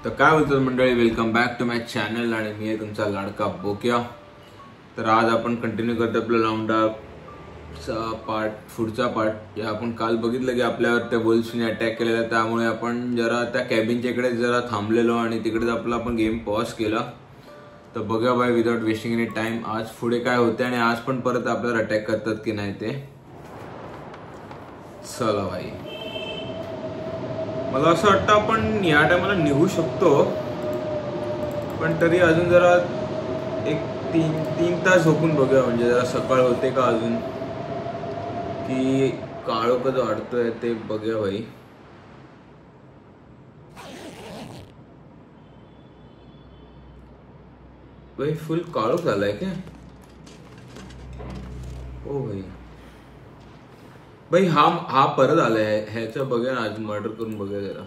तर काय बोलतात मंडळी, welcome back to my channel आणि मी आहे तुमचा लाडका बोक्या। तर आज आपण कंटिन्यू करतो आपला राऊंड चा पुढचा पार्ट। या आपण काल बघितलं की आपल्यावर त्या वुल्फ्सने अटॅक केलेला, त्यामुळे आपण जरा त्या कॅबिनच्या इकडे जरा थांबलेलो आणि तिकडेच आपला आपण गेम पॉज केला। तर बघा भाई, विदाउट वेस्टिंग एनी टाइम आज पुढे काय होते आणि आज पण परत आपल्यावर अटॅक करतात की नाही ते। चला भाई, मला असं वाटतं आपण या टायमाला निघू शकतो, पण तरी अजून जरा एक तीन तास झोपून बघूया, म्हणजे जरा सकाळ होते का अजून की काळोखच वाढतोय ते बघूया भाई। भाई फुल काळोख झालाय क्या? ओ भाई भाई हा परत आलाय, ह्याचं बघूया ना, आज मर्डर करून बघूया जरा,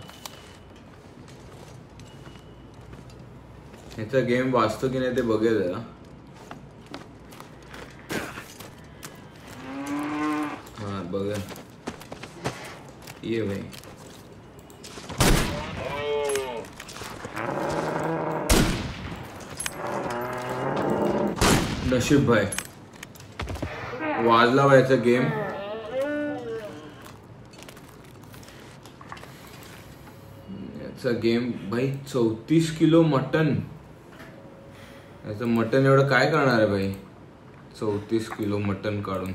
ह्याचा गेम वाचतो की नाही ते बघूया जरा। हा बघा, ये भाई नशीब भाई वाजला व्हायचा गेम। याचा गेम भाई 34 किलो मटन, याचं मटन एवढं काय करणार आहे भाई? 34 किलो मटन काढून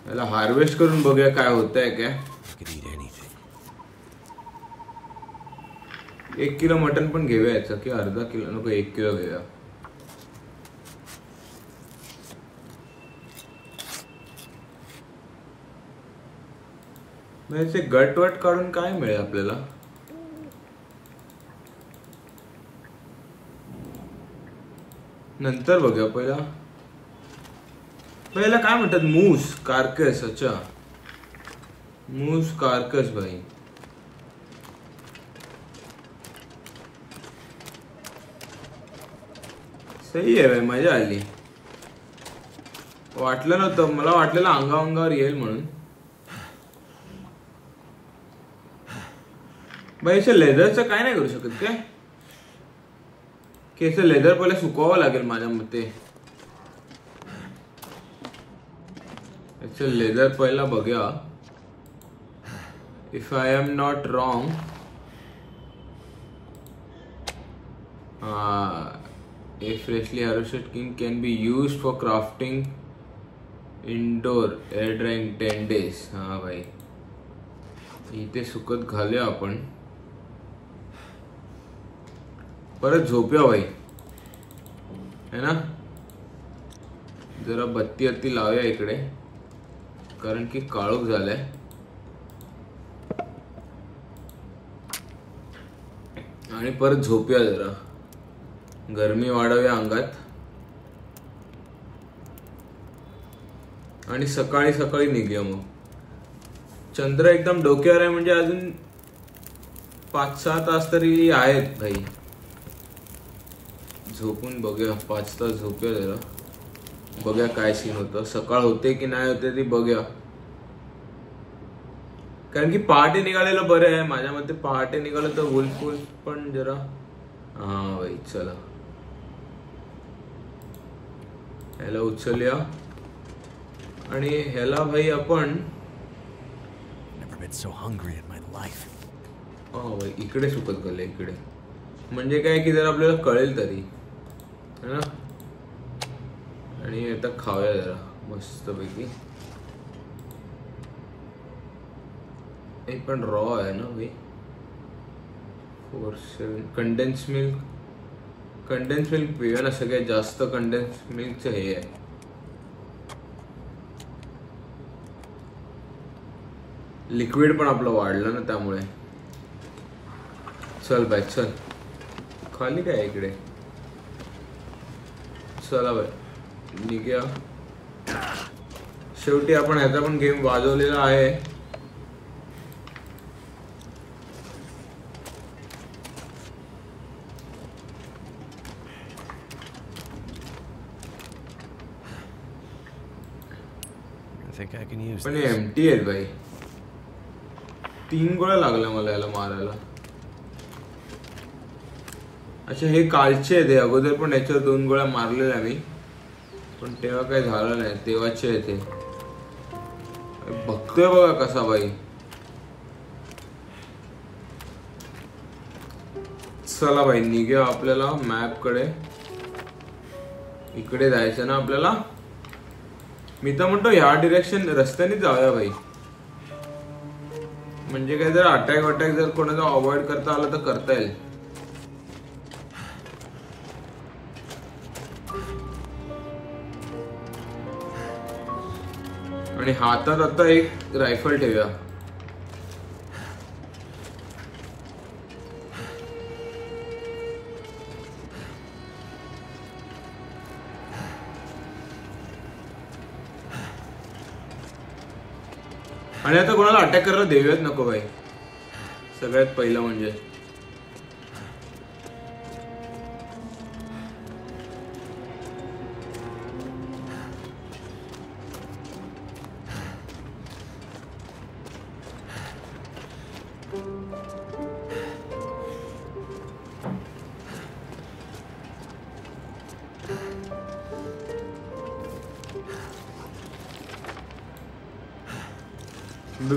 याला हार्वेस्ट करून बघूया काय होतंय काय। 1 किलो मटन पण घेऊया याचं, की अर्धा किलो नको, 1 किलो घेऊया। याचे गटवट काढून काय मिळेल आपल्याला? नंतर बघूया, पहिला काय म्हणतात, मूस कार्कस। अच्छा, मूस कार्कस भाई, सही आहे भाई, मजा आली। वाटलं नव्हतं, मला वाटलेलं अंगावर येईल म्हणून। भाई याच्या लेदरचं काय नाही करू शकत काय? की याचं लेदर पहिले सुकवावं लागेल माझ्या मते। याचं लेदर पहिला बघूया, if I am not wrong. A freshly harvested king can be used for crafting indoor air drying 10 days। हा भाई, इथे सुकत घालूया आपण, परत झोपूया भाई, है ना। जरा बत्ती लावूया इकडे, कारण की काळोख झालाय। आणि परत झोपूया, जरा गरमी वाढवूया अंगात, आणि सकाळी सकाळी निघूया। मग चंद्र एकदम डोक्यावर आहे, म्हणजे अजून 5-6 तास तरी आहेत भाई। झोपून बघूया, 5 तास झोपूया जरा, बघूया काय सीन होतं, सकाळ होते की नाही होते ती बघूया। कारण की पहाटे निघालेलं बरं आहे माझ्या मते, पहाटे निघालं तर वुल्फ पण जरा। हा भाई चला, ह्याला उचलूया आणि ह्याला भाई आपण भाई इकडे सुकत घाले, इकडे म्हणजे काय की जर आपल्याला कळेल तरी, है ना। आणि आता खाऊया जरा मस्त पैकी। हे पण रॉ आहे ना भाई। 47 कंडेन्स मिल्क पिऊया ना, सगळ्यात जास्त कंडेन्स मिल्कचं हे आहे। लिक्विड पण आपलं वाढलं ना त्यामुळे। चल बाय चल, खाली काय इकडे, चला बाय निघूया। शेवटी आपण ह्याचा पण गेम वाजवलेला आहे। पण एम्प्टी आहेत भाई, 3 गोळ्या लागल्या मला याला मारायला। अच्छा हे कालचे आहेत, अगोदर पण याच्यावर 2 गोळ्या मारलेल्या मी, पण तेव्हा काही झालं नाही. तेव्हाचे आहे ते. बघतोय बघा कसा बाई. चला बाई निघूया आपल्याला मॅप कडे. इकडे जायचं ना आपल्याला. मी तर म्हणतो ह्या डिरेक्शन रस्त्याने जाऊया भाई. म्हणजे काय जर अटॅक जर कोणाचा अवॉइड करता आला तर करता येईल. आणि हातात आता एक रायफल ठेवूया. आणि आता कोणाला अटॅक करायला देऊयाच नको भाई. सगळ्यात पहिलं म्हणजे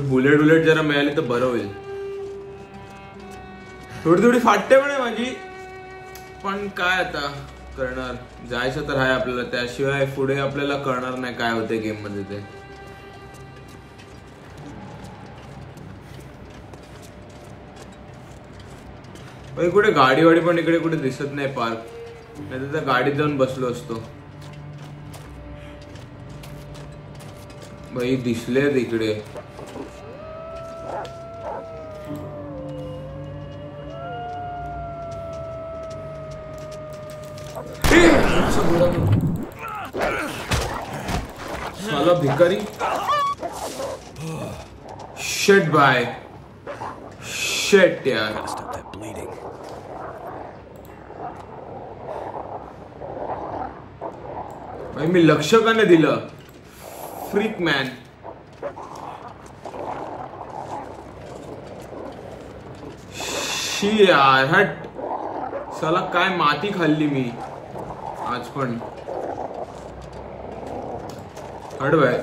बुलेट जरा मिळाली तर बरं होईल. थोडी फाटते पण आहे माझी, पण काय आता करणार. जायचं तर आहे आपल्याला, त्याशिवाय पुढे आपल्याला कळणार नाही काय होते गेम मध्ये ते. भाई कुठे गाडी पण इकडे कुठे दिसत नाही पार्क. नाही तर त्या गाडीत जाऊन बसलो असतो. भाई दिसले इकडे. साला भिकारी. शिट बाय शिट यार. भाई मी लक्ष का नाही दिलं. Freak man. शी यार हट. साला काय माती खाल्ली मी आज पण. हट बाय.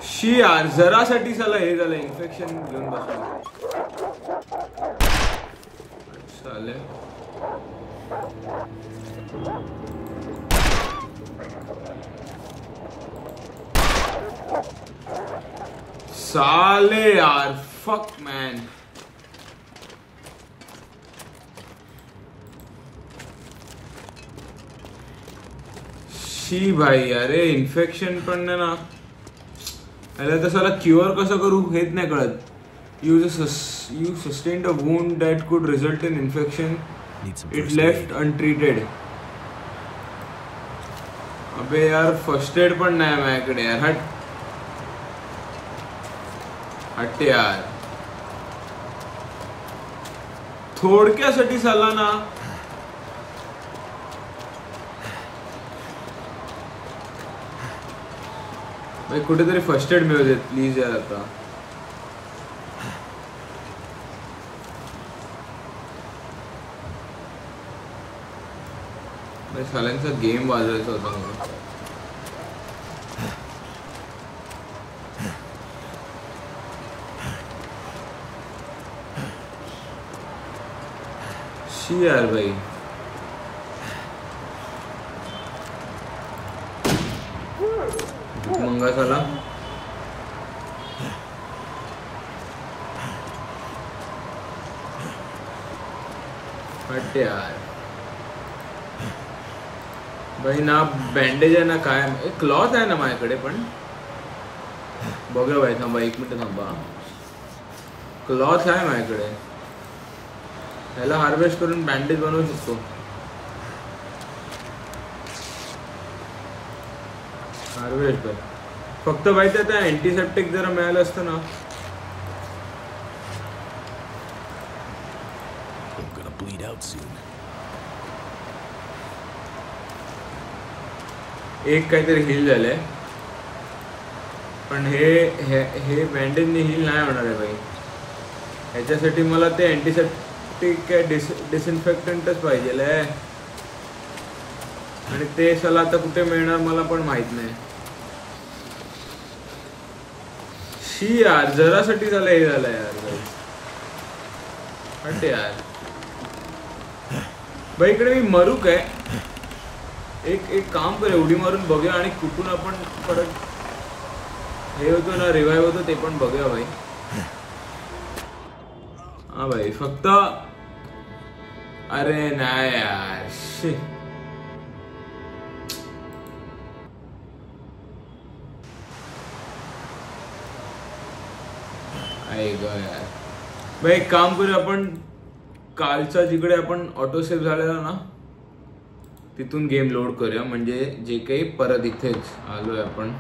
शी यार जरासाठी साला हे झालं. इन्फेक्शन घेऊन बसलो साले. साले यार फक मैन. शी भाई. अरे इन्फेक्शन पण ना. अरे तसाला क्युअर कसं करू हेच नाही कळत. You sustained a wound that could result in infection. It left untreated. अबे यार फर्स्ट एड पण नाही माझ्याकडे यार. हट हट यार. थोडक्यासाठी साला ना. भाई कुठेतरी फर्स्ट एड मिळू देत प्लीज यार. आता साल्यांचा गेम वाजवायचा होता मला. शी यार भाई. मंगा साला. हट यार भाई. ना बँडेज आहे ना काय. क्लॉथ आहे ना माझ्याकडे पण. बघा भाई थांबा 1 मिनिट थांबा. क्लॉथ आहे माझ्याकडे. ह्याला हार्वेस्ट करून बँडेज बनवू शकतो. हार्वेस्ट भाई. फक्त भाई त्यात अँटीसेप्टिक जरा मिळालं असतं ना. एक काहीतरी हिल झालंय, पण हे बँडेजने हिल नाही होणार आहे भाई. ह्याच्यासाठी मला ते अँटीसेप्टिक काय डिसइन्फेक्टंटच पाहिजे आहे, आणि ते सला आता कुठे मिळणार मला पण माहित नाही. शी यार, जरासाठी झालं हे झालं यार भाई. हट यार भाई, इकडे मी मरू काय? एक काम करे, उडी मारून बघूया आणि कुठून आपण परत हे होतो ना, रिवाइव होतो ते पण बघूया भाई. हा भाई, फक्त अरे नाही यार, शी. यार भाई, एक काम करूया आपण, कालचा जिकडे आपण ऑटो सेव्ह झालेला ना तिथून गेम लोड करूया, म्हणजे जे काही परत इथेच आलोय आपण.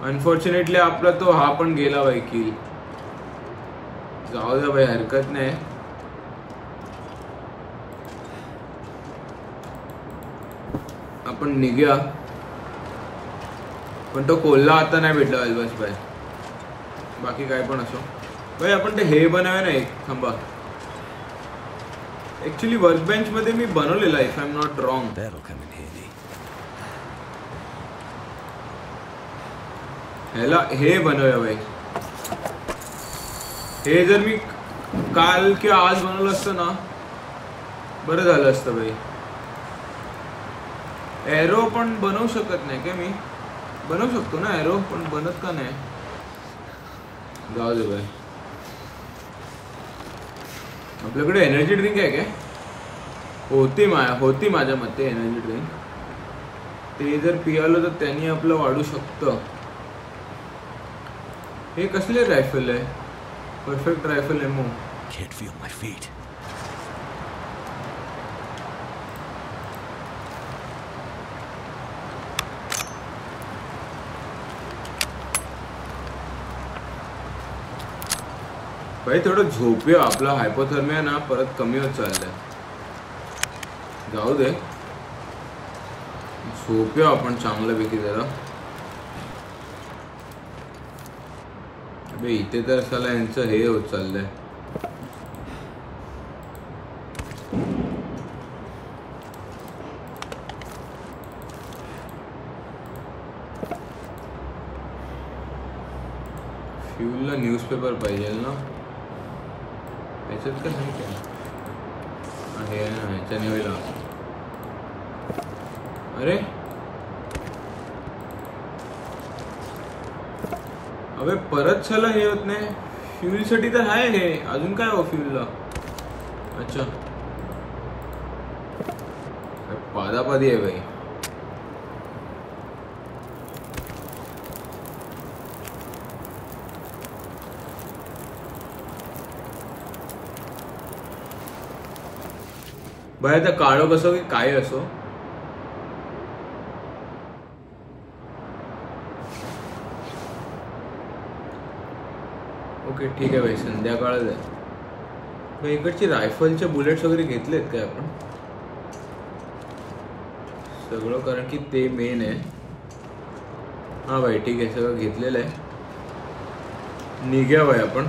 अनफॉर्च्युनेटली आपला तो हा पण गेला भाई किल. जाऊ द्या भाई, हरकत नाही. आपण निघूया, पण तो कोल्हा आता नाही भेटला बस भाई. बाकी काय पण असो भाई, आपण ते हे बनवूया ना एक. थांबा, ऍक्च्युली वर्कबेंच मध्ये मी बनवलेला, if I am not wrong. ह्याला हे बनवूया भाई. हे जर मी काल किंवा आज बनवलं असतं ना बरं झालं असतं भाई. एरो पण बनवू शकत नाही का? मी बनवू शकतो ना एरो, पण बनत का नाही? जाऊ दे भाई. आपल्याकडे एनर्जी ड्रिंक आहे काय? होती माझ्या मते एनर्जी ड्रिंक. ते जर पियालो तर त्यांनी आपलं वाढू शकतं. हे कसले रायफल आहे? Perfect rifle ammo. Can't feel my feet. भाई थोडं झोपूया, आपला हायपोथर्मिया ना परत कमी होत चाललाय. जाऊ दे, झोपूया आपण चांगल्यापैकी जरा. इथे तर साला यांचं हे होत चाललंय. फ्यूलला न्यूजपेपर पाहिजे ना, याच्यात काय नाही काय? आहे ना, ह्याच्याने होईल. अरे अबे परत चला हे होत नाही. फ्यूल साठी तर आहे हे, अजून काय हो फ्यूलला? अच्छा, पादापादी आहे भाई. भाई आता काळो कसो की काय असो, ओके ठीक आहे भाई, संध्याकाळच आहे. भाई इकडची रायफलचे बुलेट्स वगैरे घेतलेत काय आपण सगळं? कारण की ते मेन आहे. हा भाई ठीक आहे, सगळं घेतलेलं आहे. निघ्या भाई आपण.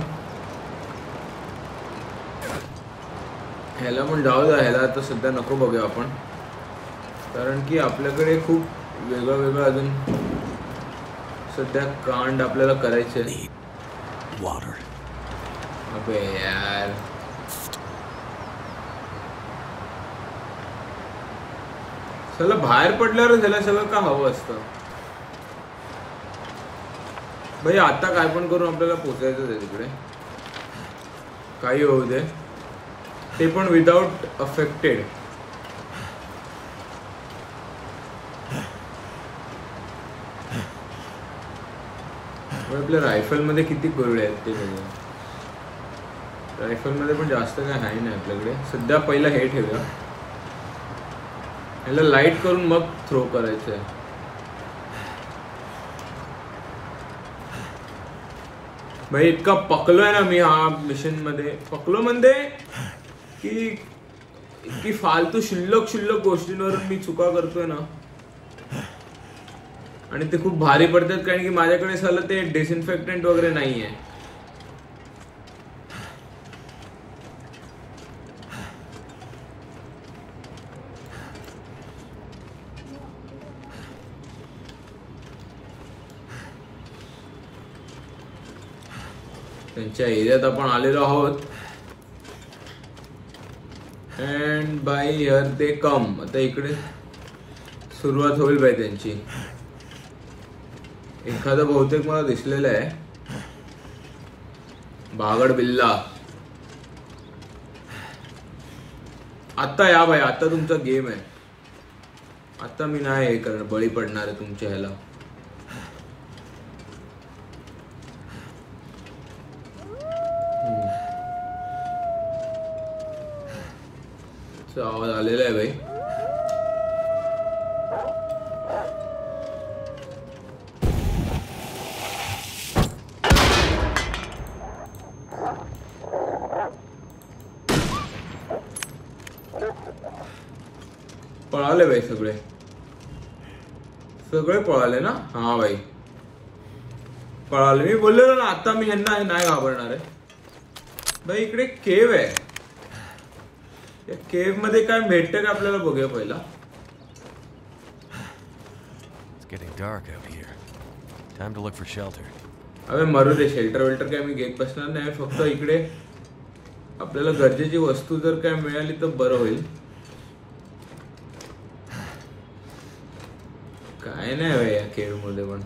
ह्याला पण जाऊ द्या, ह्याला आता सध्या नको बघूया आपण, कारण की आपल्याकडे खूप वेगळं अजून सध्या कांड आपल्याला करायचे. अबे यार, सगळं बाहेर पडल्यावर त्याला सगळं का हवं असतं भाई? आता काय पण करून आपल्याला पोचायचं आहे तिकडे, काही होऊ दे, ते पण विदाउट अफेक्टेड. आपल्या रायफल मध्ये किती गोळ्या आहेत ते बघूया. रायफल मध्ये पण जास्त काय आहे नाही आपल्याकडे सध्या. पहिला हे ठेवूया, ह्याला लाईट करून मग थ्रो करायचं आहे. भाई इतका पकलोय ना मी हा मिशन मध्ये. पकलो म्हणजे इतकी फालतू शिल्लक गोष्टींवरून मी चुका करतोय ना, आणि ते खूप भारी पडतात कारण की माझ्याकडे झालं ते डिसइन्फेक्टंट वगैरे नाहीये. त्यांच्या एरियात आपण आलेलो आहोत. अँड बाय हिअर दे कम. आता इकडे सुरुवात होईल बाई त्यांची. एखादं बहुतेक मला दिसलेलं आहे, भागड बिल्ला. आता या बाई, आता तुमचा गेम आहे. आता मी नाही हे करणार, बळी पडणार आहे तुमच्या ह्याला. आवाज आलेला आहे भाई. पळाले भाई, सगळे पळाले ना. हा भाई पळाले. मी बोललेलो ना आता मी यांना नाही घाबरणार आहे भाई. इकडे केव आहे, या केव मध्ये काय भेटतं का आपल्याला बघूया पहिला. अबे मरू दे, शेल्टर वेल्टर काय मी घेत बसणार नाही. फक्त इकडे आपल्याला गरजेची वस्तू जर काय मिळाली तर बरं होईल. काय नाही भाई या केव मध्ये पण.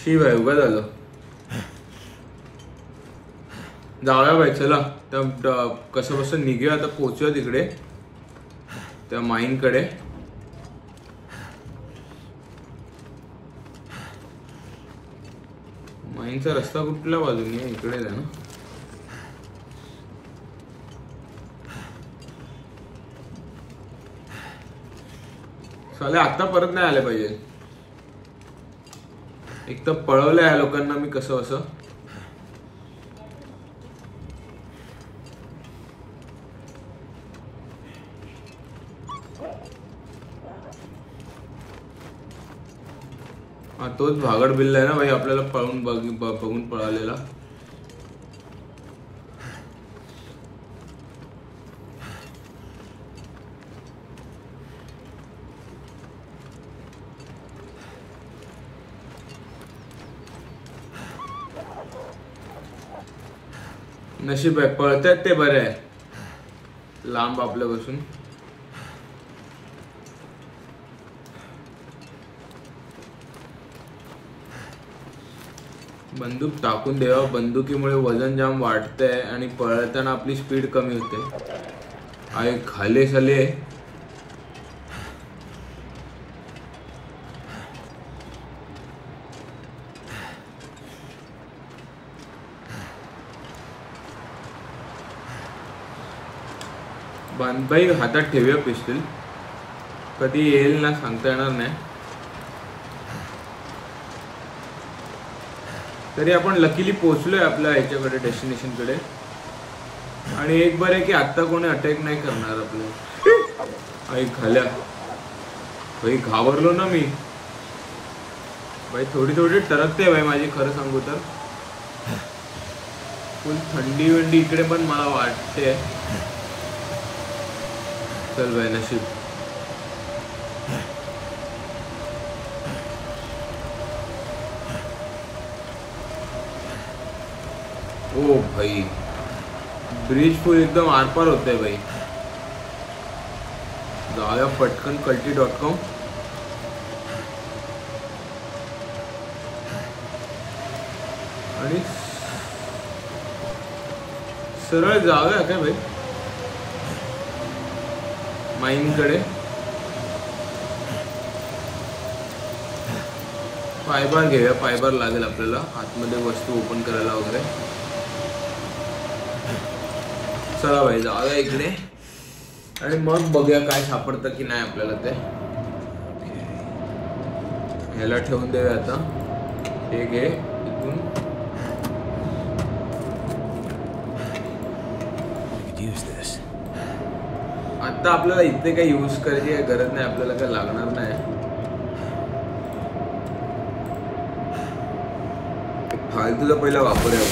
शी भाई उगा झालं. जाऊया भाई, चला. तर कसं बस निघूया आता. पोहोचूया तिकडे त्या माईन कडे. माईनचा रस्ता कुठल्या बाजूने? इकडे आहे ना. साले आता परत नाही आले पाहिजे. एक तर पळवलंय या लोकांना मी कसं असं. हा तोच भागड बिल्ला आहे ना भाई, आपल्याला पळून बघून पळालेला. नशीब आहे पळतात ते बरे आहे, लांब आपल्यापासून. बंदूक टाकून देवा. बंदुकीमुळे वजन जाम वाढतंय आणि पळताना आपली स्पीड कमी होते. आहे खाले साले. बाई हातात ठेवूया पिस्टल. कधी येईल ना सांगता येणार नाही. तरी आपण लकीली पोहोचलोय आपल्या ह्याच्याकडे, डेस्टिनेशन कडे. आणि एक बरं आहे की आता कोणी अटॅक नाही करणार आपलं. आई खाल्या भाई, घाबरलो ना मी भाई. थोडी टरकते भाई माझी, खरं सांगू तर. फुल थंडी वंडी इकडे पण मला वाटते. चल भाई नशीब. ओ भाई ब्रिज फुल एकदम आरपार होते भाई. जाऊया पटकन कल्टी.com. आणि सरळ जाऊया काय भाई माईन कडे. फायबर घेऊया, फायबर लागेल आपल्याला आतमध्ये वस्तू ओपन करायला वगैरे. चला भाई जाऊया इकडे आणि मग बघूया काय सापडतं की नाही आपल्याला. ते ह्याला ठेवून देऊया आता. हे घे इथून. use this. आता आपल्याला इथे काही यूज करायची गरज नाही, आपल्याला काही लागणार नाही. फालतूचा पहिला वापर आहे.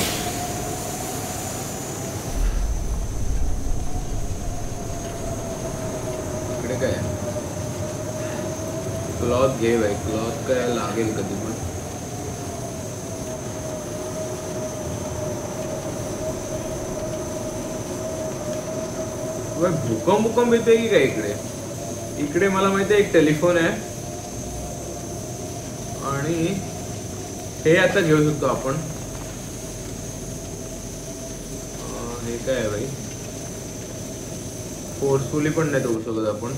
इकडे काय क्लॉथ घे भाई, क्लॉथ काय लागेल कधी पण. भूकंप येते की काय इकडे? इकडे मला माहिती आहे एक टेलिफोन आहे आणि हे आता घेऊ शकतो आपण. हे काय आहे भाई? फोर्सफुली पण नाही देऊ शकत आपण.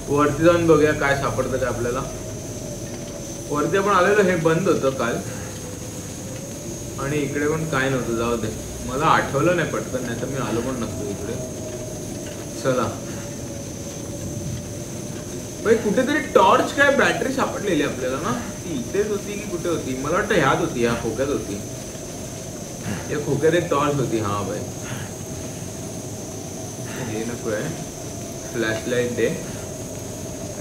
वरती जाऊन बघूया काय सापडतं का आपल्याला. वरती आपण आलेलो, हे बंद होतं काल आणि इकडे पण काय नव्हतं. जाऊ दे, मला आठवलं नाही पटकन, नाही तर मी आलो पण नसतो इकडे. चला भाई, कुठेतरी टॉर्च काय बॅटरी सापडलेली आपल्याला ना. ती इथेच होती की कुठे होती? मला वाटतं ह्यात होती, ह्या खोक्यात होती. या खोक्यात एक टॉर्च होती. हा भाई, हे नको आहे. फ्लॅशलाईट दे.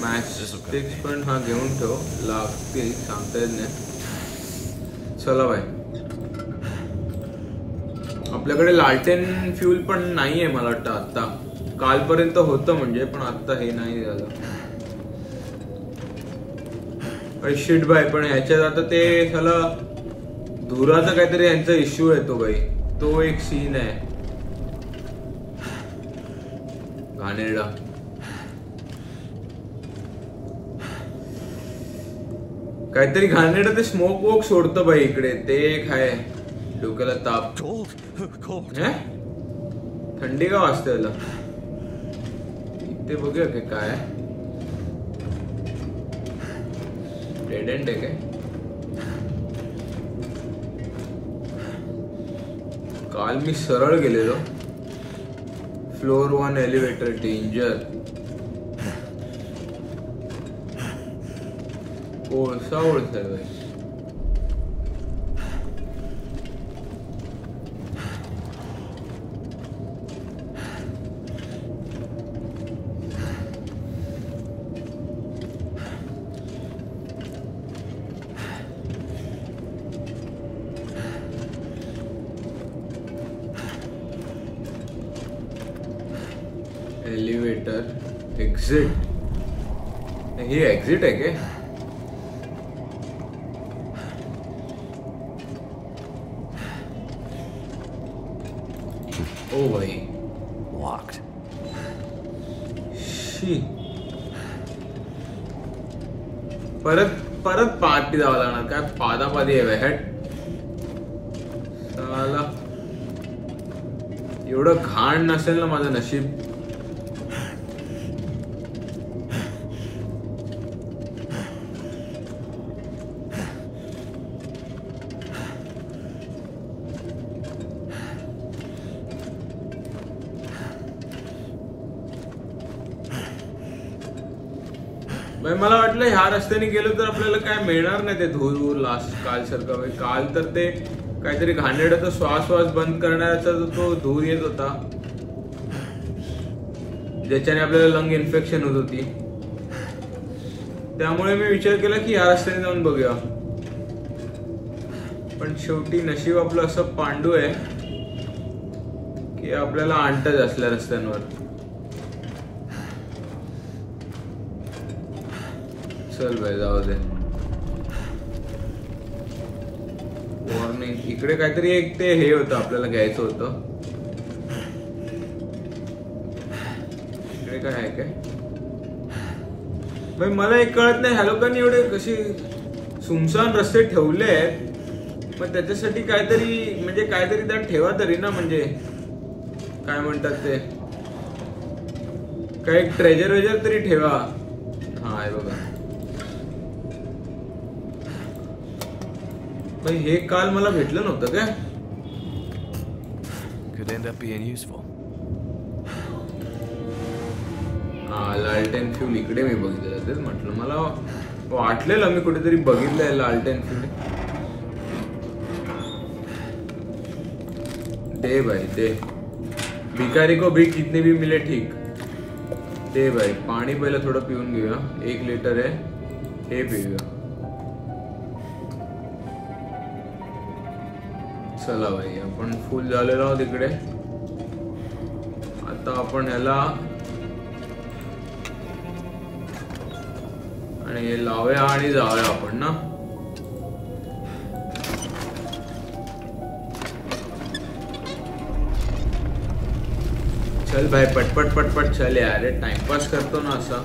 मॅच स्टिक्स पण हा घेऊन ठेव, लागतील सांगता येत नाही. चला भाई, आपल्याकडे लालटेन फ्यूल पण नाहीये मला वाटतं आता. कालपर्यंत होतं म्हणजे, पण आता हे नाही झालं. शिट बाय, पण ह्याच्यात आता ते झाला धुराचा काहीतरी यांचा इश्यू येतो बाई. तो एक सीन आहे घाणेरडा. काहीतरी घाणेरडा ते स्मोक वोक सोडतं बाई इकडे. ते एक आहे, डोक्याला ताप. थंडी का वाजते याला? इथे बघूया की काय. डेड एंड आहे काय? काल मी सरळ गेलेलो. Floor 1 elevator danger. कोळसा ओळसा आहे भाई. Elevator exit. हे एक्झिट आहे काय? ओ भाई, locked. शी, परत पाठी जावं लागणार. काय पादापादी आहे हेट. साला एवढं घाण नसेल ना माझं नशीब. मला वाटलं ह्या रस्त्याने गेलो तर आपल्याला काय मिळणार नाही ते धूर लास्ट काल सारखं. काल तर ते काहीतरी घाणेरडा श्वास बंद करण्याचा तो धूर येत होता, ज्याच्याने आपल्याला लंग इन्फेक्शन होत होती. त्यामुळे मी विचार केला की या रस्त्याने जाऊन बघूया. पण शेवटी नशीब आपलं असं पांडू आहे की आपल्याला आणतच असल्या रस्त्यांवर. चल भाई, जाऊ दे. वॉर्निंग. इकडे काहीतरी एक ते हे होतं आपल्याला घ्यायचं होतं. इकडे काय आहे काय भाई? मला एक कळत नाही, ह्या लोकांनी एवढे कशी सुमसान रस्ते ठेवले आहेत. मग त्याच्यासाठी काहीतरी म्हणजे काहीतरी त्यात ठेवा तरी ना. म्हणजे काय म्हणतात ते, काही ट्रेजर वेजर तरी ठेवा. हा आहे बघा भाई, हे काल मला भेटलं नव्हतं काय? Could end up being useful. हा, लालटेन फ्यूल इकडे मी बघितलेलं. तेच म्हटलं, मला वाटलेलं मी कुठेतरी बघितलंय लालटेन फ्यूल. दे भाई दे. भिकारी को भीख कितनी भी मिले ठीक. ते भाई पाणी पहिलं थोडं पिऊन घेऊया. 1 लिटर आहे हे पिऊया. चला भाई आपण फुल झालेलो आहोत इकडे. आता आपण ह्याला आणि हे लावूया आणि जाऊया आपण ना. चल भाई पटपट पटपट चल यार. टाइमपास करतो ना असा.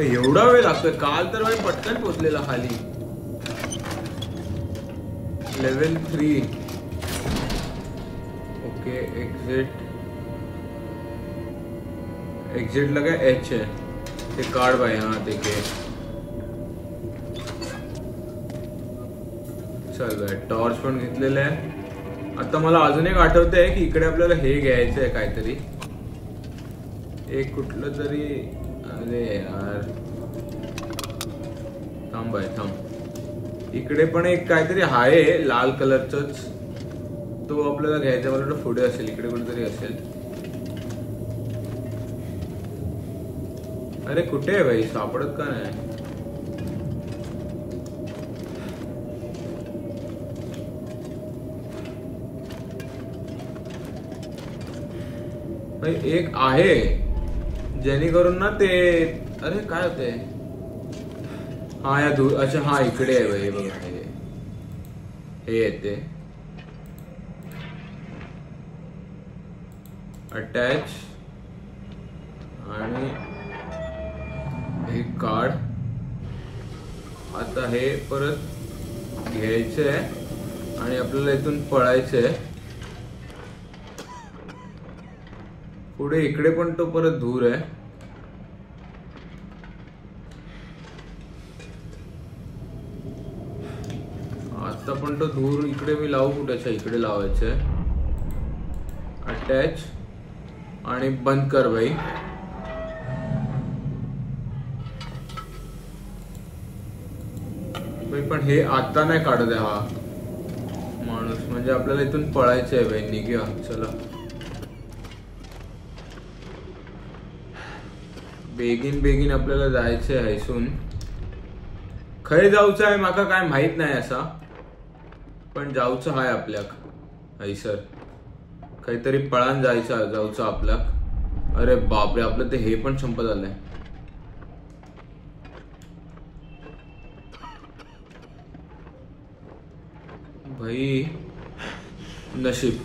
एवढा वेळ लागतोय. काल तर भाई पटकन पोहोचलेला खाली. लेवल 3. ओके एक्झिट ला काय एच आहे ते कार्ड भाई. हा ते के चल भाई टॉर्च पण घेतलेलं आहे. आता मला अजून एक आठवतंय की इकडे आपल्याला हे घ्यायचं आहे काहीतरी. एक कुठलं तरी. अरे यार थांब भाई थांब. इकडे पण एक काहीतरी आहे लाल कलरचंच. तो आपल्याला घ्यायचा. मला वाटतं पुढे असेल. इकडे कुठेतरी असेल. अरे कुठे आहे भाई सापडत का नाही. भाई एक आहे जेणेकरून ना ते. अरे काय होते. हा या अच्छा हा इकडे आहे भाई. बघा हे येते अटॅच आणि हे कार्ड. आता हे परत घ्यायचंय आणि आपल्याला इथून पळायचंय पुढे. इकडे पण तो परत धूर आहे. आता पण तो धूर इकडे मी लावू कुठे. इकडे लावायचंय. अटॅच आणि बंद कर भाई. पण हे आता नाही काढत आहे हा माणूस. म्हणजे आपल्याला इथून पळायचं आहे भाई. निघूया चला. बेगीन आपल्याला जायचंय हैसून. खय जाऊचं आहे माका काय माहित नाही असा. पण जाऊचं आहे आपल्याक हैसर. काहीतरी पळान जाऊचं आपल्याक. अरे बापरे आपलं ते हे पण संपत आलंय. भाई नशीब.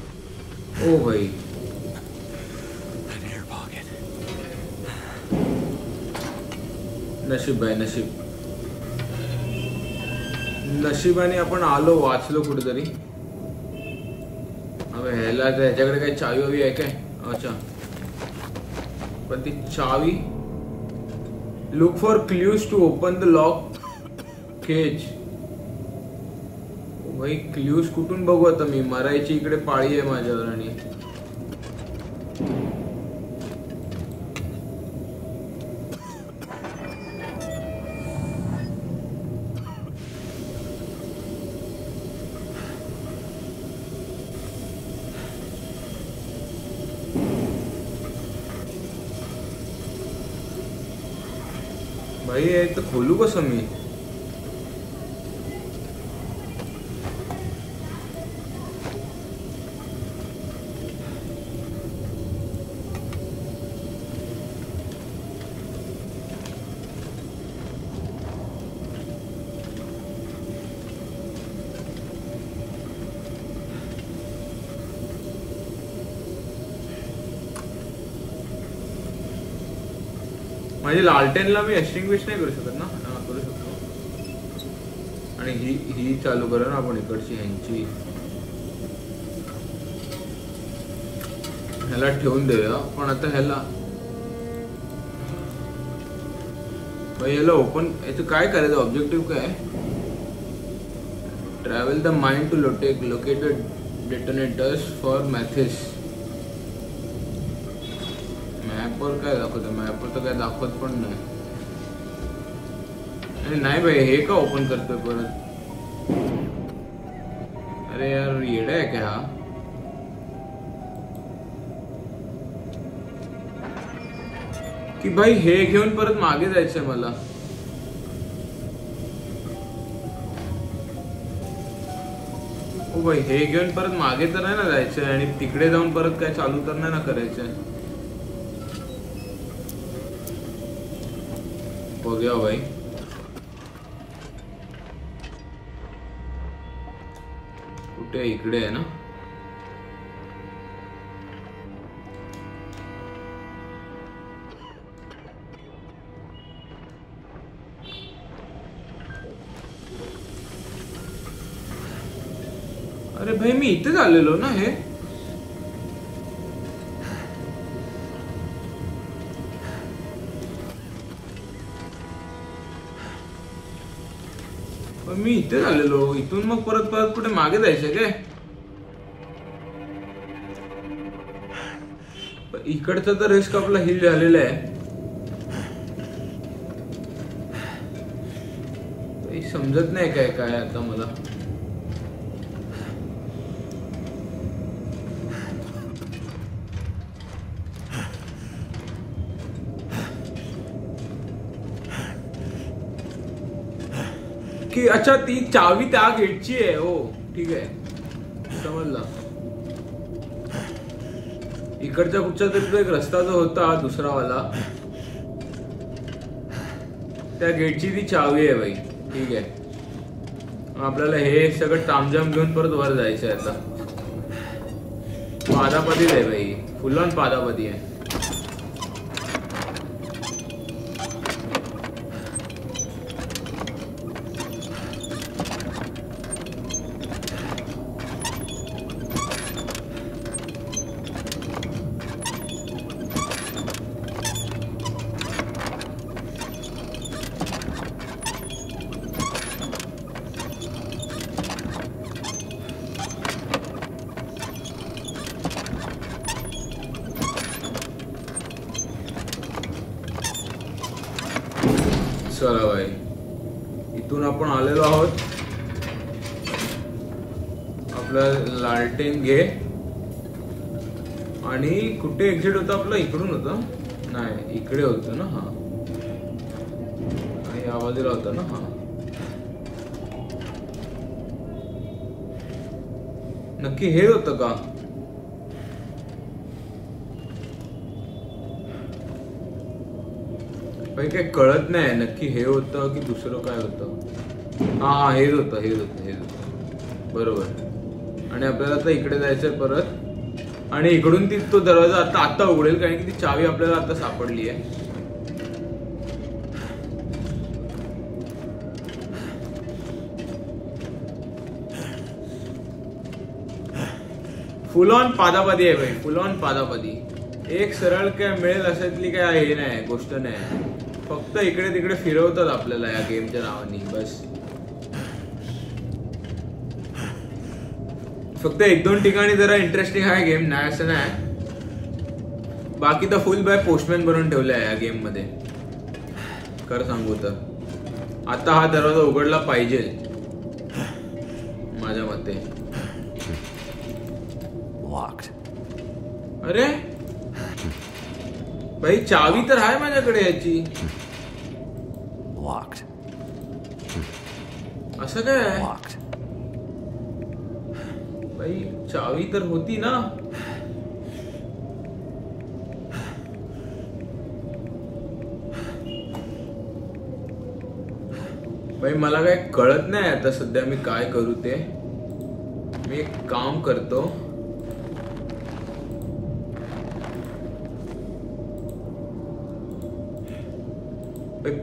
ओ भाई नशीब भाई नशीब. नशिबाने आपण आलो वाचलो कुठेतरी. अबे ह्याला ह्याच्याकडे काही चावी वावी आहे काय. अच्छा पण ती चावी. Look for clues to open the lock cage. भाई क्ल्यूज कुठून बघू आता मी. मरायची इकडे पाळी आहे माझ्यावर. आणि भाई एक तर खोलू कसं मी. म्हणजे लालटेनला मी एक्सटिंग्विश नाही करू शकत ना. करू शकतो. आणि ही चालू करू ना आपण इकडची ह्यांची. ह्याला ठेवून देऊया. पण आता ह्याला याला ओपन. याचं काय करायचं ऑब्जेक्टिव्ह काय. Travel the mind to locate detonators for Mathes. मॅपवर काय दाखवतं? मॅपवर तर काय दाखवत पण नाही. अरे नाही भाई, हे का ओपन करतोय परत? अरे यार येडा आहे क्या हा? की भाई हे घेऊन परत मागे जायचंय मला. ओ भाई हे घेऊन परत मागे तर नाही ना जायचंय आणि तिकडे जाऊन परत काय चालू तर नाही ना करायचंय. बघूया भाई. कुठे? इकडे आहे ना. अरे भाई मी इथेच आलेलो ना. हे मी इथेच आलेलो. इथून मग परत परत कुठे मागे जायचंय काय? इकडचं तर रिस्क आपला हिल झालेला आहे. समजत नाही काय काय आता मला. की अच्छा ती चावी त्या गेटची आहे. हो ठीक आहे, समजला. इकडच्या कुठच्या तरी एक रस्ता जो होता दुसरा वाला, त्या गेटची ती चावी आहे भाई. ठीक आहे, आपल्याला हे सगळं तामजाम घेऊन परत वर जायचंय आता. पादापतीच आहे भाई, फुल ऑन पादापती आहे. चला भाई, इथून आपण आलेलो आहोत. आपलं लालटेन घे. आणि कुठे एक्झिट होतं आपलं? इकडून होतं? नाही, इकडे होतं ना. हा, या बाजूला होतं ना. हा, नक्की हे होतं का? काही कळत नाही नक्की हे होतं की दुसरं काय होतं. हा हा, हेच होतं, हेच होतं, हेच होतं, बरोबर. आणि आपल्याला आता इकडे जायचंय परत. आणि इकडून ती तो दरवाजा आता उघडेल, कारण की ती चावी आपल्याला आता सापडली आहे. फुल ऑन पादापदी आहे भाई, फुल ऑन पादापदी. एक सरळ काय मिळेल अशातली काय हे नाही, गोष्ट नाही. फक्त इकडे तिकडे फिरवतात आपल्याला या गेमच्या नावाने बस. फक्त एक दोन ठिकाणी जरा इंटरेस्टिंग आहे गेम, नाही असं नाही. बाकी तर फुल बाय पोस्टमॅन बनवून ठेवलं आहे या गेम मध्ये. खरं सांगू तर आता हा दरवाजा उघडला पाहिजे माझ्या मते. अरे भाई, चावी तर आहे माझ्याकडे याची. असं काय आहे भाई? चावी तर होती ना. भाई मला काय कळत नाही आता सध्या मी काय करू ते. मी एक काम करतो,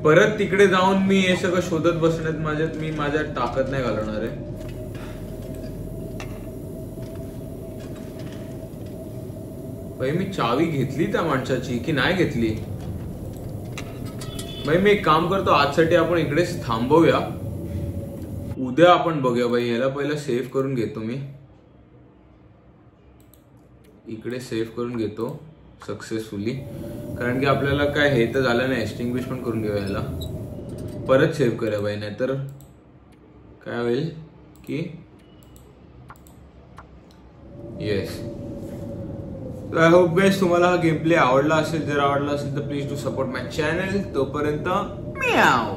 परत तिकडे जाऊन मी हे सगळं शोधत बसण्यात मी माझ्या ताकद नाही घालवणार आहे. भाई मी चावी घेतली त्या माणसाची की नाही घेतली? भाई मी एक काम करतो, आजसाठी आपण इकडेच थांबवूया. उद्या आपण बघूया भाई. याला पहिला सेव्ह करून घेतो मी. इकडे सेव्ह करून घेतो सक्सेसफुली, कारण की आपल्याला काय हे तर झालं नाही. एक्सटिंग्विश पण करून घेऊया याला, परत सेव्ह करूया बाई, नाहीतर काय होईल की येस. आय होप गाइस तुम्हाला हा गेम प्ले आवडला असेल. जर आवडला असेल तर please do support my channel. तोपर्यंत म्याव.